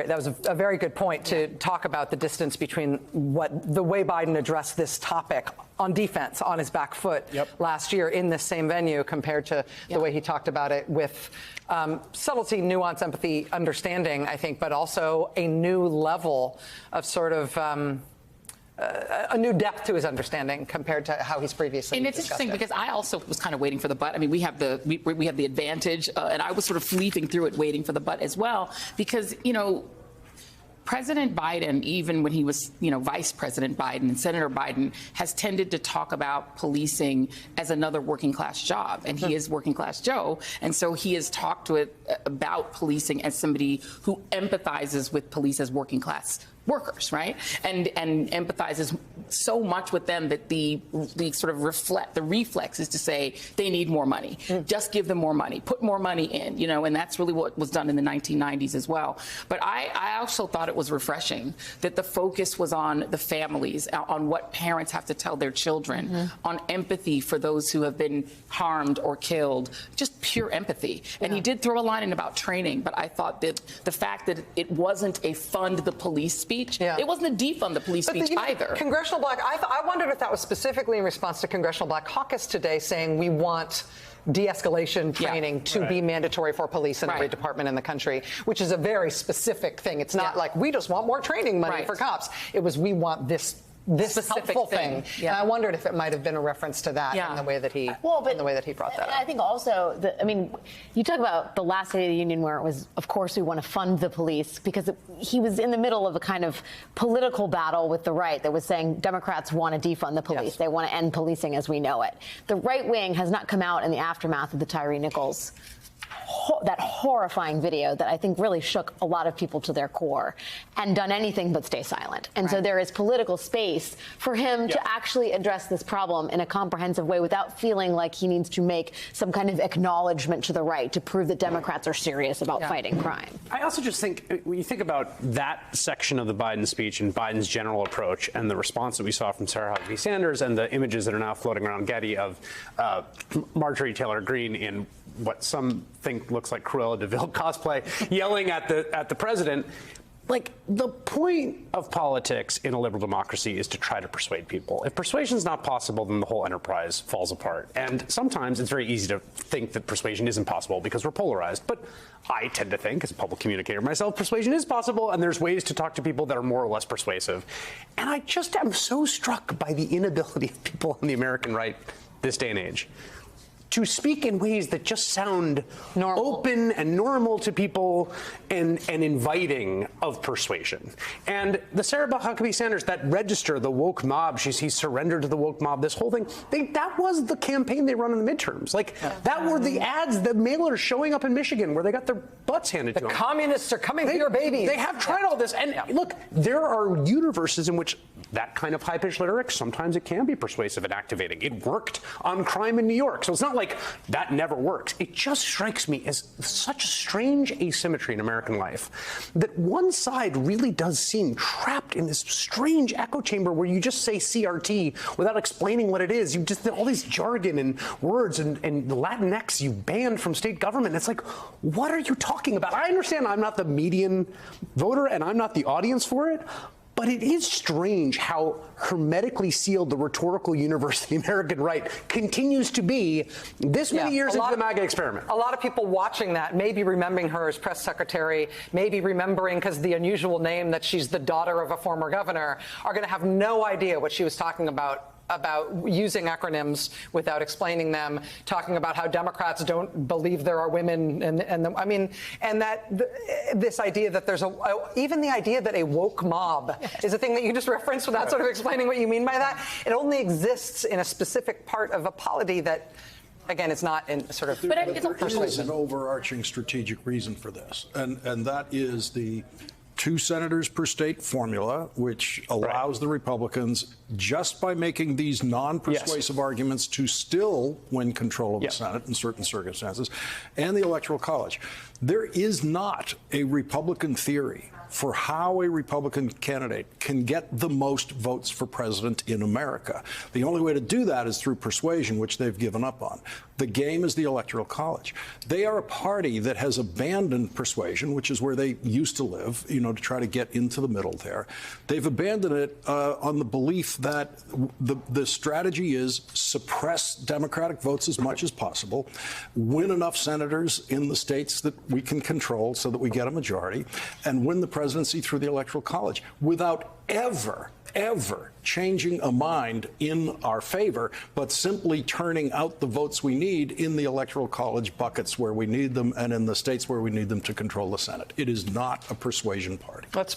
That was a very good point to talk about the distance between the way Biden addressed this topic on defense, on his back foot last year in this same venue compared to the way he talked about it with subtlety, nuance, empathy, understanding, I think, but also a new level of sort of a new depth to his understanding compared to how he's previously And it's interesting because I also was kind of waiting for the but. I mean, we have the advantage, and I was sort of leafing through it, waiting for the but as well, because, you know, President Biden, even when he was, you know, Vice President Biden and Senator Biden, has tended to talk about policing as another working class job. And he is working class Joe. And so he has talked to it about policing as somebody who empathizes with police as working class workers, right? And empathizes so much with them that the sort of reflex is to say they need more money. Just give them more money, put more money in, you know, and that's really what was done in the 1990s as well. But I also thought it was refreshing that the focus was on the families, on what parents have to tell their children, on empathy for those who have been harmed or killed, just pure empathy. And he did throw a line in about training, but I thought that the fact that it wasn't a fund the police speech, it wasn't a defund the police speech either. Congressional Black, I wondered if that was specifically in response to Congressional Black Caucus today saying we want de-escalation training to be mandatory for police in every department in the country, which is a very specific thing. It's not like we just want more training money for cops. It was we want this specific helpful thing. And I wondered if it might have been a reference to that in the way that he brought that up. I think also, I mean, you talk about the last State of the Union where it was, of course, we want to fund the police, because he was in the middle of a kind of political battle with the right that was saying Democrats want to defund the police. They want to end policing as we know it. The right wing has not come out in the aftermath of the Tyree Nichols that horrifying video that I think really shook a lot of people to their core and done anything but stay silent. And so there is political space for him to actually address this problem in a comprehensive way without feeling like he needs to make some kind of acknowledgement to the right to prove that Democrats are serious about fighting crime. I also just think when you think about that section of the Biden speech and Biden's general approach and the response that we saw from Sarah Huckabee Sanders and the images that are now floating around Getty of Marjorie Taylor Greene in what some think looks like Cruella de Vil cosplay, yelling at the president. Like, the point of politics in a liberal democracy is to try to persuade people. If persuasion is not possible, then the whole enterprise falls apart. And sometimes it's very easy to think that persuasion isn't possible because we're polarized. But I tend to think, as a public communicator myself, persuasion is possible, and there's ways to talk to people that are more or less persuasive. And I just am so struck by the inability of people on the American right this day and age to speak in ways that just sound open and normal to people and inviting of persuasion. And the Sarah Huckabee Sanders, that register, the woke mob, he's surrendered to the woke mob, this whole thing, that was the campaign they run in the midterms. Like, that were the ads, the mailers showing up in Michigan where they got their butts handed to them. The communists are coming for your babies. They have tried all this. And look, there are universes in which that kind of high-pitched lyrics, sometimes it can be persuasive and activating. It worked on crime in New York. So it's not like that never works. It just strikes me as such a strange asymmetry in American life that one side really does seem trapped in this strange echo chamber where you just say CRT without explaining what it is. You just all these jargon and words and Latinx you banned from state government. It's like, what are you talking about? I understand I'm not the median voter and I'm not the audience for it. But it is strange how hermetically sealed the rhetorical universe of the American right continues to be this many years into the MAGA experiment. A lot of people watching that, maybe remembering her as press secretary, maybe remembering because the unusual name that she's the daughter of a former governor, are going to have no idea what she was talking about using acronyms without explaining them, talking about how Democrats don't believe there are women, this idea that there's even the idea that a woke mob is a thing that you just referenced without sort of explaining what you mean by that. It only exists in a specific part of a polity that, again, it's not in sort of. There is an overarching strategic reason for this, and that is the 2 senators per state formula, which allows the Republicans, just by making these non-persuasive arguments, to still win control of the Senate in certain circumstances, and the Electoral College. There is not a Republican theory for how a Republican candidate can get the most votes for president in America. The only way to do that is through persuasion, which they've given up on. The game is the Electoral College. They are a party that has abandoned persuasion, which is where they used to live, to try to get into the middle there. They've abandoned it on the belief that the strategy is suppress Democratic votes as much as possible, win enough senators in the states that we can control so that we get a majority, and win the presidency through the Electoral College without ever changing a mind in our favor, but simply turning out the votes we need in the Electoral College buckets where we need them and in the states where we need them to control the Senate. It is not a persuasion party. Let's